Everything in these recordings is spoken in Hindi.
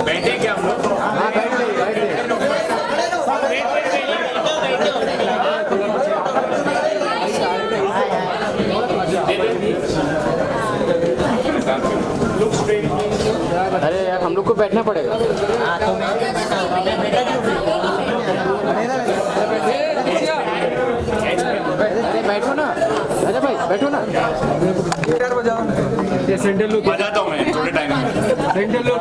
बैठे क्या हम लोग? हाँ बैठ अरे यार हम लोग को बैठना पड़ेगा। हाँ तो अरे बैठो ना, अरे भाई बैठो ना। ये सेंट्रल लोग आ जाता हूँ मैं थोड़े टाइम में। सेंट्रल लोग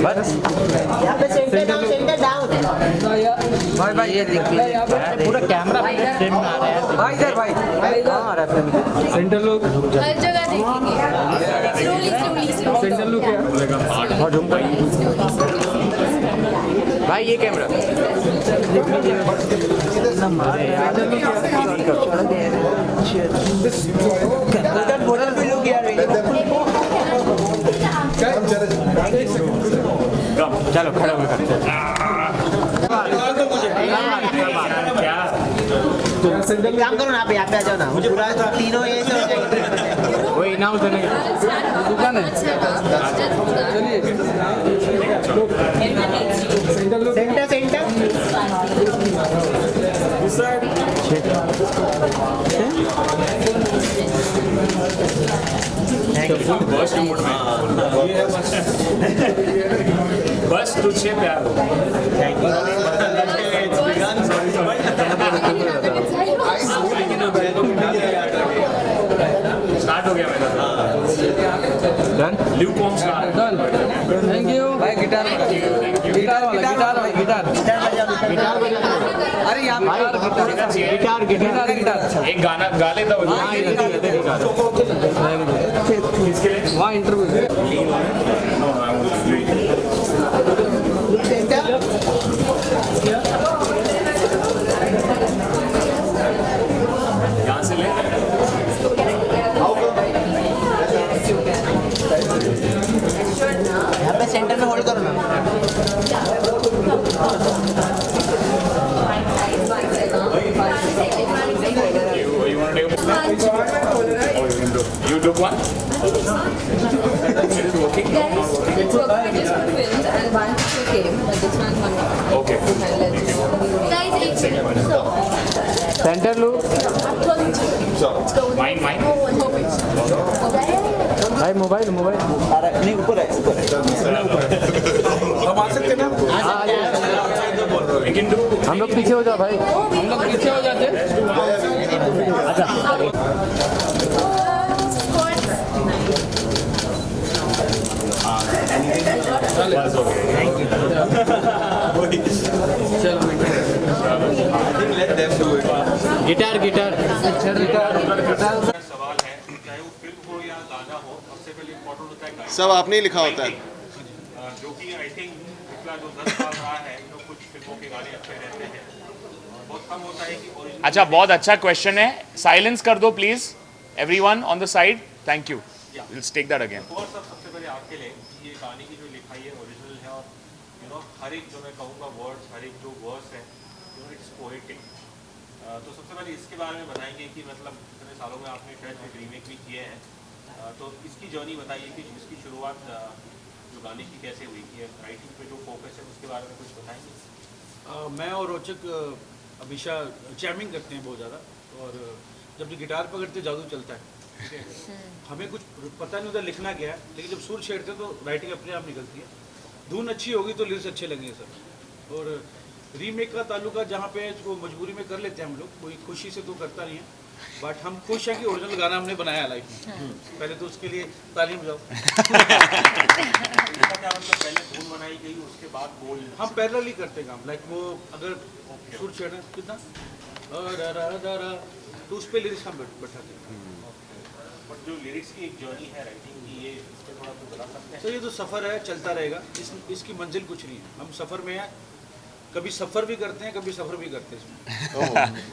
बस यहाँ पे सेंटर डाउन भाई भाई ये पूरा कैमरा फ्रेम में आ रहा है। भाई इधर भाई कहाँ आ रहा है? सेंट्रल लोग हर जगह देखेंगे स्लोली सेंट्रल लोग क्या और झुमका भाई ये कैमरा चलो खड़े हो काम करो ना, आप यहाँ पे आ जाओ ना, पूरा तीनों ये से हो जाएंगे। वही ना उधर दुकान है सेंट्रल लोग सेंटर बस मोड में बस तुझसे प्यार हो। स्टार्ट हो गया मेरा। डन ल्यू कॉम स्टार्ट। थैंक यू भाई गिटार अरे यहाँ गिटार एक गाना गा लेता हूँ। किसके लिए? वहाँ इंटरव्यू यहाँ से ले। यहाँ पे सेंटर में होल्ड करो ना। You took one? It is working? It's working. We just filmed and one picture came, but this one. Okay. Guys, एक second. सेंटर लो Mine. भाई मोबाइल नहीं ऊपर है हम आ सकते ना We can do. हम लोग पीछे हो जाओ भाई। हम लोग पीछे हो जाते बस हो गया। गिटार सवाल है, चाहे वो फिल्म हो या गाना हो, सबसे पहले इम्पोर्टेंट होता है गाना। सब आपने ही लिखा होता है। जो कि आई थिंक पिछला जो 10 साल रहा है, कुछ फिल्मों के गाने अच्छे रहते हैं, बहुत कम होता है कि ओरिजिनल। अच्छा, बहुत अच्छा क्वेश्चन है। साइलेंस कर दो please everyone on the side. Thank you. Let's take that again. और सबसे पहले आपके लिए ये गाने की जो लिखाई है ओरिजिनल है, और हर एक जो मैं कहूँगा वर्ड्स, हर एक जो वर्ड्स है, इट्स पोएटिक। तो सबसे पहले इसके बारे में बताएंगे कि मतलब इतने सालों में आपने शायद रीमेक भी किए हैं, तो इसकी जर्नी बताइए कि इसकी शुरुआत जो गाने की कैसे हुई, कि राइटिंग पे जो फोकस है उसके बारे में कुछ बताएंगे। मैं और रोचक हमेशा जैमिंग करते हैं बहुत ज़्यादा, और जब भी गिटार पकड़ते जादू चलता है। हमें कुछ पता नहीं होता लिखना क्या है, लेकिन जब सुर छेड़ते तो राइटिंग अपने आप निकलती है। धुन अच्छी होगी तो लिरिक्स अच्छे लगेंगे सब। और रीमेक का ताल्लुका जहाँ पे वो मजबूरी में कर लेते हैं हम लोग, कोई खुशी से तो करता नहीं है, बट हम खुश हैं कि ओरिजिनल गाना हमने बनाया लाइफ में। पहले तो उसके लिए तालीम जाओ। क्या मतलब पहले धुन बनाई गई उसके बाद बोल? हम पैरेलल ही करते काम, लाइक वो अगर सुर छेड़े कितना तो उस पर लिरिक्स हम बैठाते हैं। बट जो लिरिक्स की एक जर्नी है राइटिंग की, ये इस पर थोड़ा कुछ बता सकते हैं? तो ये तो सफ़र है, चलता रहेगा। इसकी मंजिल कुछ नहीं है, हम सफ़र में हैं। कभी सफ़र भी करते हैं, कभी सफ़र भी करते हैं इसमें।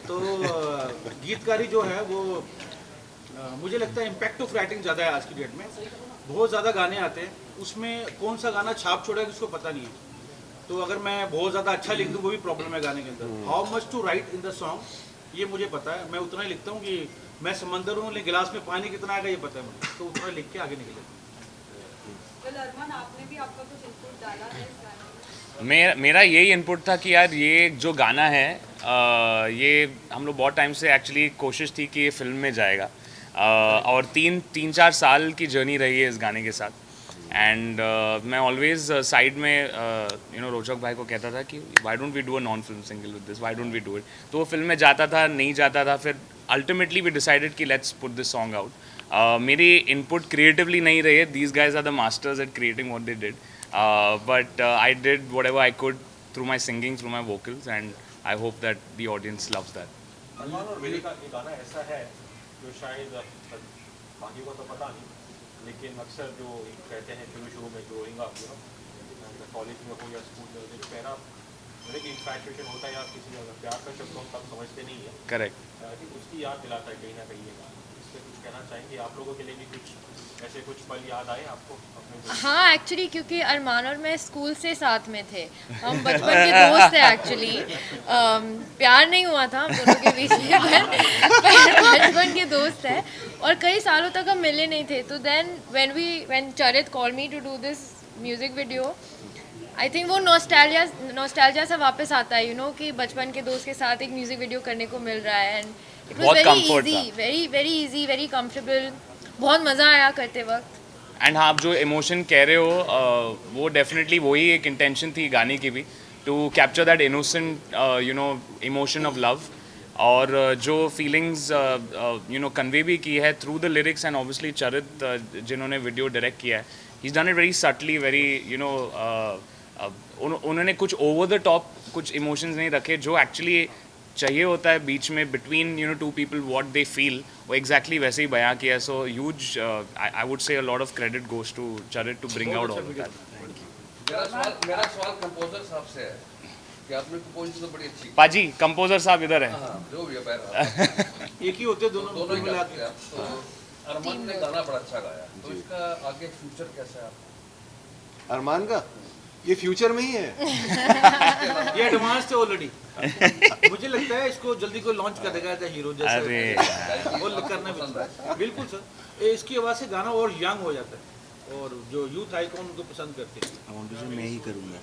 तो गीतकारी जो है वो मुझे लगता है इम्पैक्ट ऑफ राइटिंग ज़्यादा है आज की डेट में। बहुत ज़्यादा गाने आते हैं, उसमें कौन सा गाना छाप छोड़ेगा किसको पता नहीं है। तो अगर मैं बहुत ज़्यादा अच्छा लिख दूँ वो भी प्रॉब्लम है गाने के अंदर। How much to write in the song ये मुझे पता है, मैं उतना ही लिखता हूँ कि मैं समंदर हूँ, लेकिन गिलास में पानी कितना आएगा ये पता है मुझे, तो उतना लिख के आगे निकले। Well, अरमान आपने भी आपका कुछ इनपुट डाला है इस गाने में? मेरा यही इनपुट था कि यार ये जो गाना है ये हम लोग बहुत टाइम से एक्चुअली कोशिश थी कि ये फिल्म में जाएगा और तीन चार साल की जर्नी रही है इस गाने के साथ एंड मैं ऑलवेज साइड में रोचक भाई को कहता था कि why don't we do a non film single with this, why don't we do it. तो वो फिल्म में जाता था नहीं जाता था, फिर अल्टीमेटली वी डिसाइडेड कि let's put this song out. मेरी इनपुट क्रिएटिवली नहीं रही है, these guys are the masters at creating what they did, but I did whatever I could through my singing, through my vocals, and I hope that the audience loves that. अरमान और वेदी का एक गाना ऐसा है जो शायद बाकी को तो पता नहीं, लेकिन अक्सर जो कहते हैं शुरू में ग्रोइंग अप कॉलेज में हो या स्कूल में जो कहना एक इन्फैक्चुएशन होता है या किसी अगर प्यार का शब्द हम तब समझते नहीं है, Correct. उसकी याद दिलाता है कहीं ना कहीं ये गाना। इस पर कुछ कहना चाहेंगे आप लोगों के लिए भी, कुछ ऐसे कुछ पल याद आए आपको अपने? हाँ एक्चुअली क्योंकि अरमान और मैं स्कूल से साथ में थे, हम बचपन के दोस्त हैं एक्चुअली। प्यार नहीं हुआ था हम दोनों के बीच में पर बचपन के दोस्त हैं और कई सालों तक हम मिले नहीं थे। तो then when Charit called me to do this music video, I think वो नॉस्टैल्जिया से वापस आता है, कि बचपन के दोस्त के साथ एक म्यूजिक वीडियो करने को मिल रहा है and it was very easy, very easy, very comfortable, बहुत मज़ा आया करते वक्त। एंड हाँ, आप जो इमोशन कह रहे हो वो डेफिनेटली वही एक इंटेंशन थी गाने की भी, to capture that innocent emotion of love, और जो फीलिंग्स कन्वे भी की है through the lyrics and obviously Charit जिन्होंने वीडियो डायरेक्ट किया है, he is done it very subtly, very उन्होंने कुछ ओवर द टॉप कुछ इमोशंस नहीं रखे जो एक्चुअली चाहिए होता है बीच में, between two people what they feel, वो एग्जैक्टली वैसे ही बयां किया। So huge I would say a lot of credit goes to Charit to bring out all of that. मेरा सवाल कंपोजर साहब से है कि आपने कंपोजिशन तो बड़ी अच्छी, पाजी कंपोजर साहब इधर हैं। जो भी है बहरहाल एक ही होते दोनों ही मिला करते हैं। तो अरमान ने गाना बड़ा अच्छा गाया, तो इसका आगे फ्यूचर कैसा है आपका? अरमान का ये फ्यूचर में ही है। ये एडवांस थे ऑलरेडी। मुझे लगता है इसको जल्दी कोई लॉन्च कर देगा एज हीरो जैसे वो करना भी बिल्कुल सर। इसकी आवाज़ से गाना और यंग हो जाता है और जो यूथ आइकॉन उनको पसंद करते हैं। मैं ही करूँगा।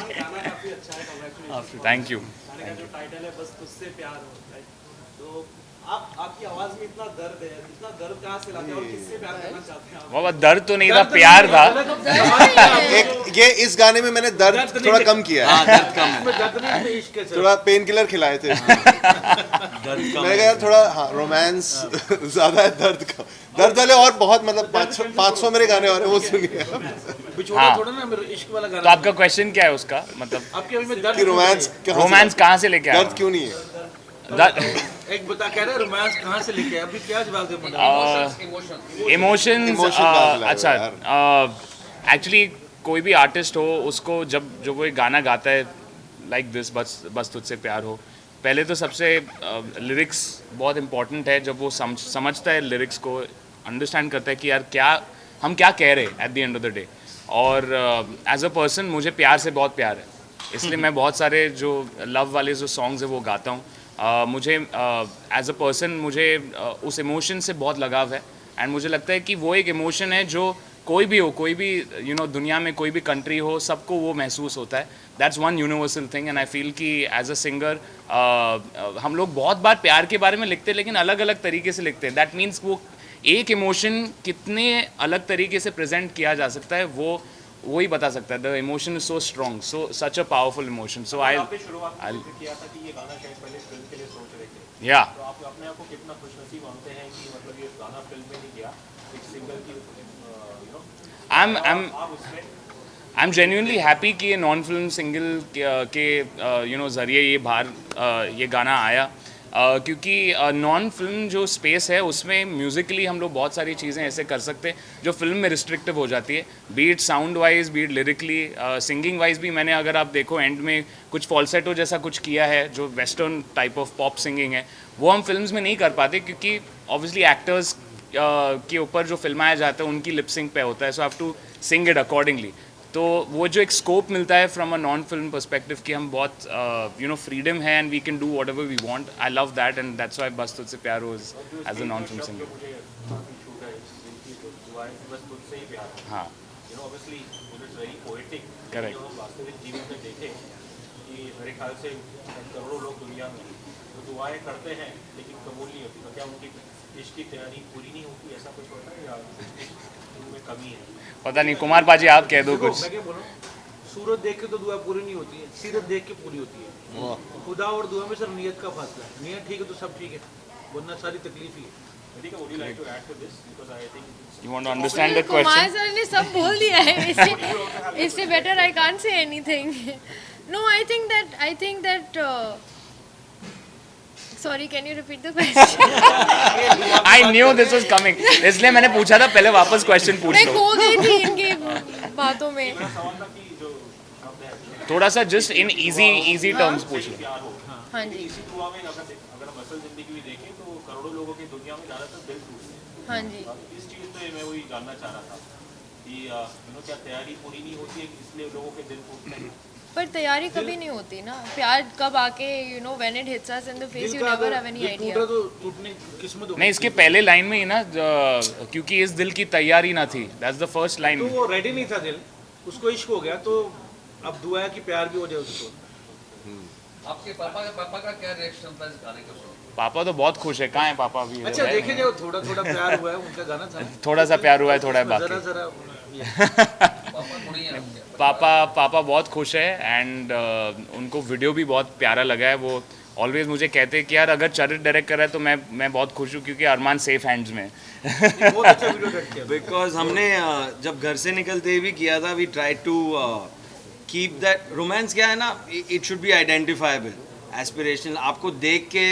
गाना काफी अच्छा है, congratulations। Thank you. गाने का जो टाइटल है बस तुझसे प्यार हो, राइट? तो आपकी आवाज में इतना दर्द है, इतना दर्द कहाँ से लाते हैं और किससे प्यार करना चाहते हैं आप? बाबा दर्द तो नहीं था, प्यार था। एक ये इस गाने में मैंने दर्द थोड़ा कम किया है। दर्द कम है, दर्द नहीं है, इश्क है सर। थोड़ा पेन किलर खिलाए थे। मैंने कहा यार थोड़ा हाँ रोमांस ज्यादा है, दर्द का दर्द वाले और बहुत मतलब 500 मेरे गाने और हैं, वो सुनिए। बिछोड़ा थोड़ा ना मेरे इश्क वाला गाना। तो आपका क्वेश्चन क्या है उसका मतलब? आपके अभी में दर्द कि रोमांस कहाँ से लेके आया? दर्द क्यों नहीं है? एक बता कह रहा है रोमांस कहाँ से लेके आया? अभी क्या जवाब दे इमोशंस। Emotion अच्छा एक्चुअली कोई भी आर्टिस्ट हो उसको जब वो एक गाना गाता है लाइक दिस, बस तुझसे प्यार हो, पहले तो सबसे लिरिक्स बहुत इंपॉर्टेंट है। जब वो समझता है लिरिक्स को, अंडरस्टैंड करता है कि यार हम क्या कह रहे हैं at the end of the day. और एज अ पर्सन मुझे प्यार से बहुत प्यार है, इसलिए मैं बहुत सारे जो लव वाले जो सॉन्ग्स है वो गाता हूँ। मुझे एज अ पर्सन मुझे उस इमोशन से बहुत लगाव है एंड मुझे लगता है कि वो एक इमोशन है जो कोई भी हो, कोई भी दुनिया में कोई भी कंट्री हो, सबको वो महसूस होता है। That's one universal thing and I feel कि एज अ सिंगर हम लोग बहुत बार प्यार के बारे में लिखते हैं लेकिन अलग अलग तरीके से लिखते हैं। दैट मीन्स वो एक इमोशन कितने अलग तरीके से प्रेजेंट किया जा सकता है वो ही बता सकता है। The emotion is so strong, such a powerful emotion. So I किया था कि ये गाना शायद पहले फिल्म के लिए सोच रहे थे, या तो आप अपने आप को कितना खुशनसीब मानते हैं कि मतलब ये गाना फिल्म में नहीं गया, एक सिंगल की आई एम जेन्युइनली हैप्पी कि ये नॉन फिल्म सिंगल के ज़रिए ये बाहर ये गाना आया, क्योंकि नॉन फिल्म जो स्पेस है उसमें म्यूज़िकली हम लोग बहुत सारी चीज़ें ऐसे कर सकते हैं जो फिल्म में रिस्ट्रिक्टिव हो जाती है, be it sound wise, be it lyrically, singing wise भी। मैंने अगर आप देखो एंड में कुछ फॉल्सेटो जैसा कुछ किया है जो western type of pop singing है, वो हम फिल्म्स में नहीं कर पाते क्योंकि ऑब्वियसली एक्टर्स के ऊपर जो फिल्माया जाता है उनकी लिपसिंग पे होता है, so have to sing it accordingly. तो वो जो एक स्कोप मिलता है from a non film perspective कि हम बहुत फ्रीडम है and we can do whatever we want. I love that and that's why बस तुझसे प्यार हो as a non film singer. हाँ obviously it's very poetic. Correct. जो हम वास्तविक जीवन में देखें कि मेरे ख्याल से करोड़ों लोग दुनिया में तो दुआएं करते हैं लेकिन कबूल नहीं होती. तो क्या उनकी इश्क की तैयारी पूरी नहीं होती, ऐसा कुछ होता है या उनमें कमी है? पता नहीं. कुमार पाजी आप कह दो देखो, कुछ. मैं क्या बोल रहा हूँ, सूरत देख के तो दुआ पूरी नहीं होती है, सीरत देख के पूरी होती है. खुदा और दुआ में सिर्फ नियत का फासला है. नियत ठीक है तो सब ठीक है, वरना सारी तकलीफ ही है. Would you like to add to this? Because I think You want to understand the Kumar question? Sir ने सब बोल दिया है. इससे better I can't say anything. No, I think that sorry, can you repeat the question? I knew this was coming. इसलिए मैंने पूछा था पहले वापस क्वेश्चन पूछ मैं लो. खो गई थी इनकी बातों में. थोड़ा सा जस्ट इन इजी टर्म्स पूछ लो. प्यार हो. हाँ जी. इसी दुआ में अगर हम असल जिंदगी भी देखें तो करोड़ों लोगों की दुनिया में ज़्यादातर दिल टूटते हैं. हाँ जी. इस चीज़ पे मैं वही जानना चाह रहा था कि क्या तैयारी पूरी नहीं होती है इसलिए लोगों के दिल टूटते हैं? पर तैयारी कभी नहीं होती ना. प्यार कब आके when it hits us in the face you never have any idea. टूटा तो टूटने की किस्मत होगी. नहीं, इसके पहले लाइन में ही ना क्योंकि इस दिल की तैयारी ना थी. That's the first line. तो वो रेडी नहीं था दिल, उसको इश्क हो गया, तो अब दुआ है कि प्यार भी हो जाए उसको. आपके पापा का क्या रिएक्शन था इस गाने को सुन? पापा तो बहुत खुश है. कहाँ है पापा भी? अच्छा, देखे जाओ, थोड़ा थोड़ा प्यार हुआ है, उनका गाना था. थोड़ा सा प्यार हुआ है, थोड़ा है जरा बाकी. जरा पापा थोड़ी है आपके. पापा बहुत खुश है एंड उनको वीडियो भी बहुत प्यारा लगा है. वो ऑलवेज मुझे कहते हैं कि यार अगर चरित डायरेक्ट कर रहा है तो मैं बहुत खुश हूँ क्योंकि अरमान सेफ हैंड्स में. बहुत अच्छा वीडियो डायरेक्ट किया. बिकॉज हमने जब घर से निकलते ही भी किया था, we try to keep that romance. क्या है ना, it should be identifiable, aspirational. आपको देख के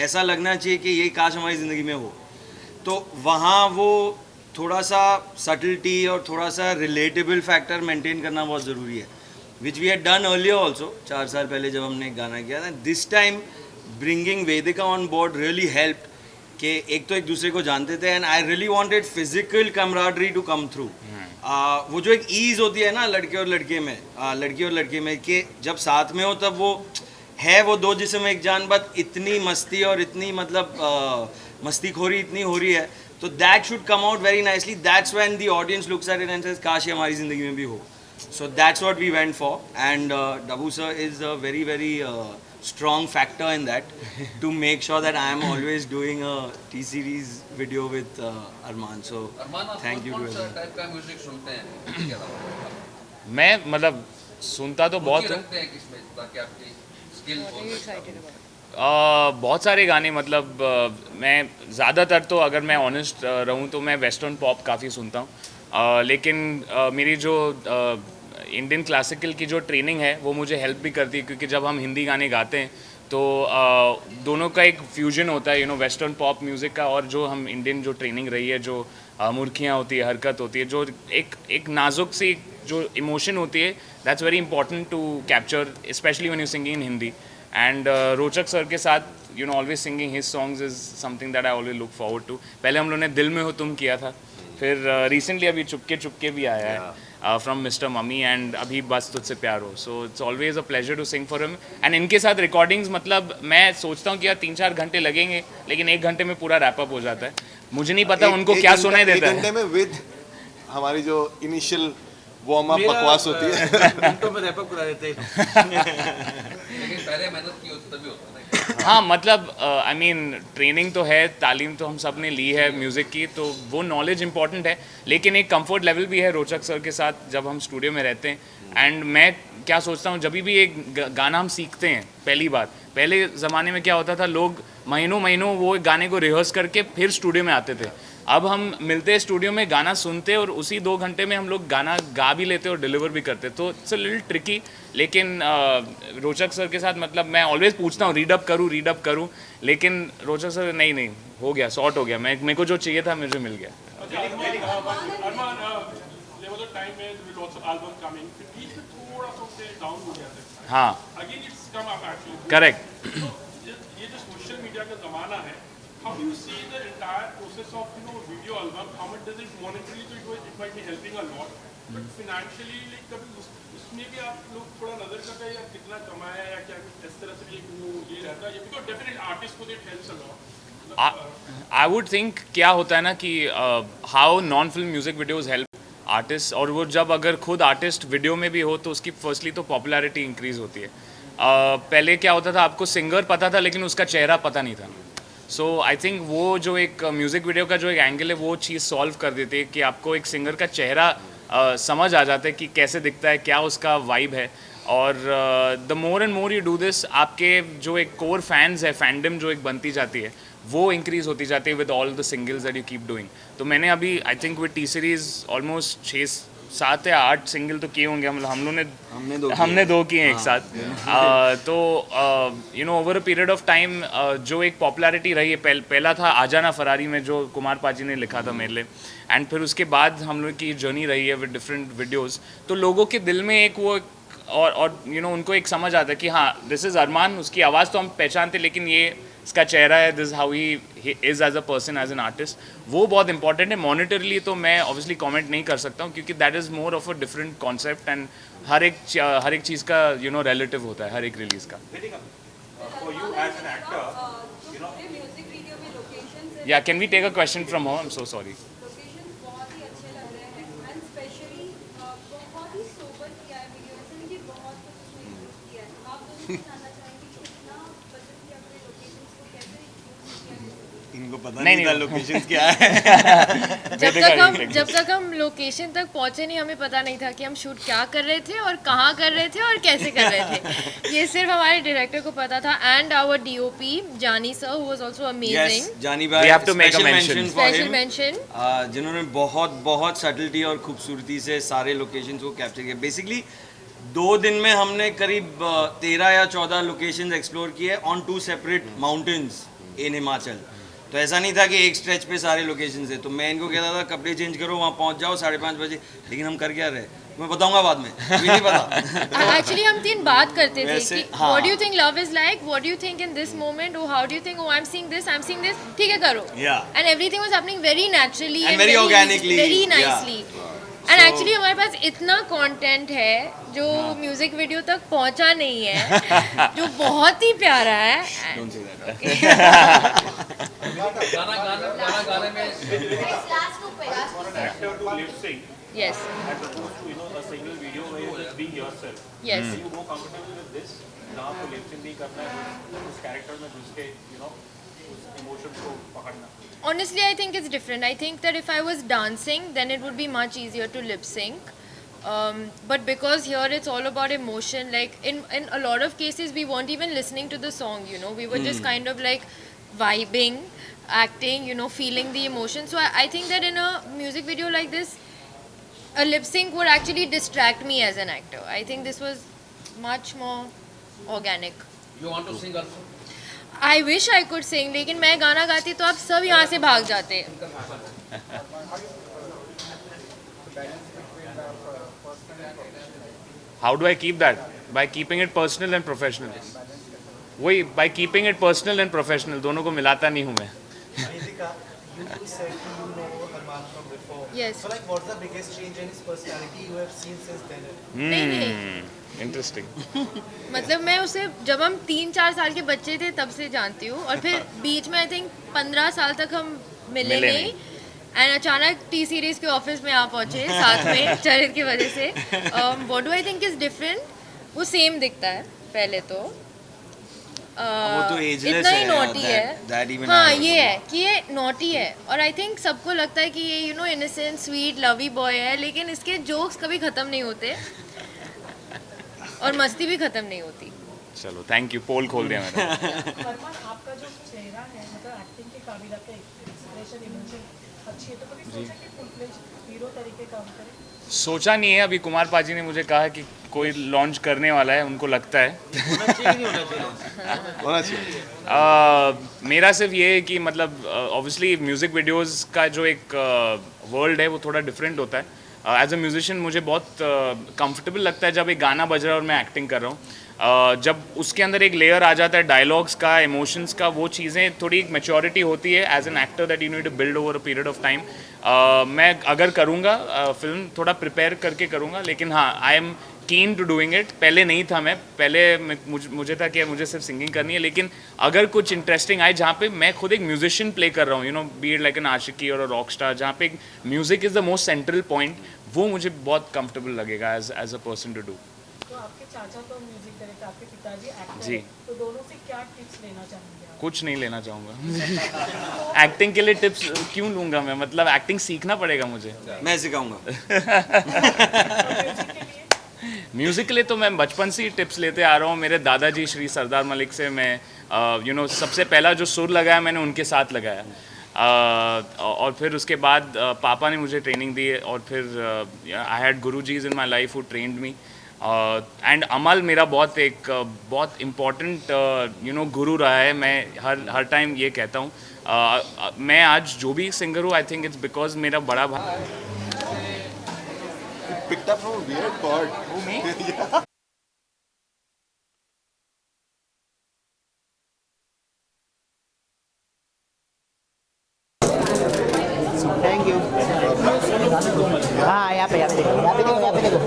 ऐसा लगना चाहिए कि ये काश हमारी ज़िंदगी में हो. तो वहाँ वो थोड़ा सा सटलिटी और थोड़ा सा रिलेटेबल फैक्टर मेंटेन करना बहुत ज़रूरी है, which we had done earlier also. 4 साल पहले जब हमने गाना किया था, this time bringing Vedika on board really helped. कि एक तो एक दूसरे को जानते थे and I really wanted physical camaraderie to come through. वो जो एक ईज़ होती है ना लड़के और लड़के में कि जब साथ में हो तब वो है वो दो जिस्म एक जान. बट इतनी मस्ती और इतनी मतलब मस्तीखोरी इतनी हो रही है, तो that should come out very nicely. That's when the audience looks at it and says काश ये हमारी ज़िंदगी में भी हो. So that's what we went for and Dabboo sir is a very very strong factor in that to make sure that I am always doing a T-series video with Arman. So thank you to everyone. कौन सा टाइप का म्यूजिक सुनते हैं इसके अलावा? मैं मतलब सुनता तो बहुत हूँ. रखते हैं किसमें ताकि आपकी स्किल बहुत सारे गाने. मतलब मैं ज़्यादातर तो अगर मैं ऑनेस्ट रहूँ तो मैं वेस्टर्न पॉप काफ़ी सुनता हूँ. लेकिन मेरी जो इंडियन क्लासिकल की जो ट्रेनिंग है वो मुझे हेल्प भी करती है क्योंकि जब हम हिंदी गाने गाते हैं तो दोनों का एक फ्यूजन होता है वेस्टर्न पॉप म्यूज़िक का और जो हम इंडियन जो ट्रेनिंग रही है, जो मुर्खियाँ होती है, हरकत होती है, जो एक नाजुक सी जो इमोशन होती है, that's very important to capture specially when you singing in Hindi. And Rochak sir के साथ always singing his songs is something that I always look forward to. पहले हम लोगों ने दिल में हो तुम किया था, फिर रिसेंटली अभी चुपके भी आया है फ्रॉम मिस्टर मम्मी एंड अभी बस तुझसे प्यार हो. So it's always a pleasure to sing for him. And इनके साथ रिकॉर्डिंग्स मतलब मैं सोचता हूँ कि यार 3-4 घंटे लगेंगे लेकिन 1 घंटे में पूरा रैप अप हो जाता है. मुझे नहीं पता उनको क्या सुनाई देता है. 1 घंटे में विद हमारी जो इनिशियल वार्म अप बकवास होती है मिनटों में रैप अप करा देते हैं. लेकिन पहले मेहनत की होती तभी होता है. हाँ मतलब आई मीन ट्रेनिंग तो है, तालीम तो हम सब ने ली है म्यूज़िक की, तो वो नॉलेज इंपॉर्टेंट है लेकिन एक कंफर्ट लेवल भी है रोचक सर के साथ जब हम स्टूडियो में रहते हैं. एंड मैं क्या सोचता हूँ, जब भी एक गाना हम सीखते हैं पहली बार, पहले ज़माने में क्या होता था, लोग महीनों वो गाने को रिहर्स करके फिर स्टूडियो में आते थे. अब हम मिलते हैं स्टूडियो में, गाना सुनते और उसी 2 घंटे में हम लोग गाना गा भी लेते और डिलीवर भी करते. तो इट्स अ लिटिल ट्रिकी. लेकिन रोचक सर के साथ मतलब मैं ऑलवेज पूछता हूँ रीड अप करूँ लेकिन रोचक सर नहीं हो गया, सॉर्ट हो गया. मेरे को जो चाहिए था मुझे मिल गया. हाँ करेक्ट. ये जो सोशल मीडिया का ज़माना है, how do you see the entire process of video album? How much does it monetarily? So it might be helping a lot. But financially like कभी उसमें भी आप लोग थोड़ा नजर करते हैं या कितना कमाया या क्या इस तरह से एक वो ये रहता है बिकॉज डेफिनेटली आर्टिस्ट को it helps a lot I would think क्या होता है ना कि how non film music videos help artist, और वो जब अगर खुद आर्टिस्ट वीडियो में भी हो तो उसकी फर्स्टली तो पॉपुलैरिटी इंक्रीज होती है। पहले क्या होता था, आपको सिंगर पता था लेकिन उसका चेहरा पता नहीं था। सो आई थिंक वो जो एक म्यूज़िक वीडियो का जो एक एंगल है वो चीज़ सॉल्व कर देती है कि आपको एक सिंगर का चेहरा समझ आ जाता है कि कैसे दिखता है, क्या उसका वाइब है। और the more and more you do this, आपके जो एक कोर फैंस है, फैंडम जो एक बनती जाती है वो इंक्रीज होती जाती है with all the singles that you keep doing. तो मैंने अभी I think with T series almost 6-7 या 8 सिंगल तो किए होंगे हमने दो किए हैं एक साथ। तो you know over a period of time जो एक पॉपुलैरिटी रही है, पहला था आजा ना फरारी में जो कुमार पाजी ने लिखा था मेरे लिए, एंड फिर उसके बाद हम लोग की जर्नी रही है विद डिफरेंट वीडियोज़। तो लोगों के दिल में एक वो और यू नो उनको एक समझ आता है कि हाँ दिस इज़ अरमान, उसकी आवाज़ तो हम पहचानते लेकिन ये इसका चेहरा है, this how he is as a person, as an artist. वो बहुत इंपॉर्टेंट है। मॉनिटरली तो मैं ऑब्वियसली कमेंट नहीं कर सकता हूँ क्योंकि that is more of a different concept, and हर एक चीज़ का यू नो रिलेटिव होता है हर एक रिलीज़ का। For you as an actor, you know, music video में लोकेशंस या can we take a question from her? I am so sorry. Locations बहुत ही अच्छे लग रहे हैं एंड स्पेशली बहुत ही सोबर किया है वीडियो, ऐसे नहीं कि बहुत कुछ उसमें यूज किया है। आप दोनों जानना चाहेंगे कि कितना पसंद किया अपने लोकेशंस को, कैसे यूज किया है? इनको पता नहीं नहीं था नहीं। लोकेशंस क्या है। जब तक हम लोकेशन तक पहुंचे नहीं, हमें पता नहीं था कि हम शूट क्या कर रहे थे और कहाँ कर रहे थे और कैसे कर रहे थे। ये सिर्फ हमारे डायरेक्टर को पता था, एंड आवर डीओपी जानी sir who was also amazing. जानी We भाई have to make a mention. Special mention, जिन्होंने बहुत सटलिटी और खूबसूरती से सारे लोकेशंस को कैप्चर किया। बेसिकली 2 दिन में हमने करीब 13 या 14 लोकेशंस एक्सप्लोर किए on 2 separate mountains in Himachal. तो ऐसा नहीं था कि एक स्ट्रेच पे सारे लोकेशंस है। तो मैं इनको कहता था कपड़े चेंज करो, वहाँ पहुँच जाओ 5:30 बजे, लेकिन हम कर क्या रहे मैं बताऊंगा बाद में, अभी नहीं पता। एक्चुअली हम 3 बात करते थे वैसे, कि हाँ। What do you think love is like, what do you think in this moment, और how do you think I am seeing this, ठीक है करो। And everything was happening very naturally And very organically, very yeah. Nicely. And actually हमारे पास इतना कंटेंट है जो म्यूजिक वीडियो तक पहुंचा नहीं है, जो बहुत ही प्यारा है। गाना गाने में actor to lip sync Yes. as opposed to, you know, a single video where you're just being yourself. Yes. Are you more comfortable with this? जहाँ आपको lip sync नहीं करना है, उस character में घुस के, you know, उस emotions को पकड़ना। Honestly, I think it's different. I think that if I was dancing, then it would be much easier to lip sync. But because here it's all about emotion, like in a lot of cases we weren't even listening to the song, you know, we were just kind of like vibing, acting, you know, feeling the emotion. So I think that in a music video like this, a lip sync would actually distract me as an actor. I think this was much more organic. You want to sing also? I wish I could sing, लेकिन मैं गाना गाती तो आप सब यहाँ से भाग जाते। How do I keep that? By keeping it personal and professional. वही by keeping it personal and professional, दोनों को मिलाता नहीं हूँ मैं। Nidika, you said you know Arman from before. Yes. So like, what's the biggest change in his personality you have seen since then? नहीं। Interesting. मतलब मैं उसे जब हम 3-4 साल के बच्चे थे तब से जानती हूँ, और फिर बीच में आई थिंक 15 साल तक हम मिले नहीं, एंड अचानक टी सीरीज के ऑफिस में आ पहुँचे साथ में चरित की वजह से। What do I think is different, वो सेम दिखता है पहले तो। वो तो ageless इतना ही है, नॉटी है। that even हाँ I know. ये है कि ये नॉटी है, और आई थिंक सबको लगता है कि ये you know innocent sweet lovey boy है, लेकिन इसके जोक्स कभी ख़त्म नहीं होते और मस्ती भी ख़त्म नहीं होती। चलो थैंक यू, पोल खोल दिया मैंने। अरमान, आपका जो चेहरा है, मतलब एक्टिंग के काबिल आपका एक्सप्रेशन इमोशन अच्छी है, तो कभी सोचा कि फुल फ्लेज हीरो तरीके काम करें? सोचा नहीं है, अभी कुमार पाजी ने मुझे कहा कि कोई लॉन्च करने वाला है, उनको लगता है। होना चाहिए। मेरा सिर्फ ये है कि मतलब ऑब्वियसली म्यूज़िक वीडियोस का जो एक वर्ल्ड है वो थोड़ा डिफरेंट होता है। एज अ म्यूजिशियन मुझे बहुत कंफर्टेबल लगता है जब एक गाना बज रहा है और मैं एक्टिंग कर रहा हूँ। जब उसके अंदर एक लेयर आ जाता है डायलॉग्स का, इमोशंस का, वो चीज़ें थोड़ी एक मैच्योरिटी होती है as an actor that you need to build over a period of time. मैं अगर करूँगा फिल्म थोड़ा प्रिपेयर करके करूँगा, लेकिन हाँ I am keen to doing it. पहले नहीं था मैं, पहले मुझे था कि मुझे सिर्फ सिंगिंग करनी है, लेकिन अगर कुछ इंटरेस्टिंग आए जहाँ पे मैं खुद एक म्यूजिशियन प्ले कर रहा हूँ, you know, be it like an Aashiqui और रॉक स्टार, जहाँ पे music is the most central point, वो मुझे बहुत कंफर्टेबल लगेगा as a person to do. तो आपके चाचा तो म्यूजिक डायरेक्टर, आपके पिताजी एक्टर जी। हैं, तो दोनों से क्या टिप्स लेना चाहेंगे आप? कुछ नहीं लेना चाहूँगा। एक्टिंग के लिए टिप्स क्यों लूँगा मैं, मतलब एक्टिंग सीखना पड़ेगा मुझे। मैं सिखाऊंगा। म्यूज़िक के लिए तो मैं बचपन से ही टिप्स लेते आ रहा हूँ। मेरे दादाजी श्री सरदार मलिक से मैं यू नो सबसे पहला जो सुर लगाया मैंने उनके साथ लगाया, और फिर उसके बाद पापा ने मुझे ट्रेनिंग दी, और फिर I had gurujis in my life who trained me, and Amal मेरा बहुत इम्पॉर्टेंट यू नो गुरु रहा है। मैं हर टाइम ये कहता हूँ, मैं आज जो भी सिंगर हूँ आई थिंक इट्स बिकॉज मेरा बड़ा भाई picked up from a weird chord. Who me? Yeah. Thank you. हाँ यहाँ पे देखो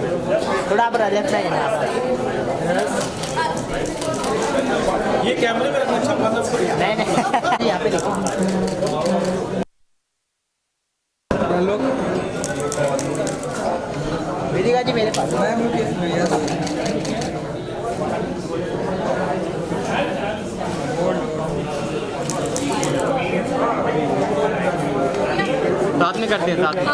थोड़ा आप लेफ्ट में ये कैमरे में रखना छापा नहीं यहाँ पे देखो। वेदिका जी मेरे पास साथ में करते हैं, साथ में।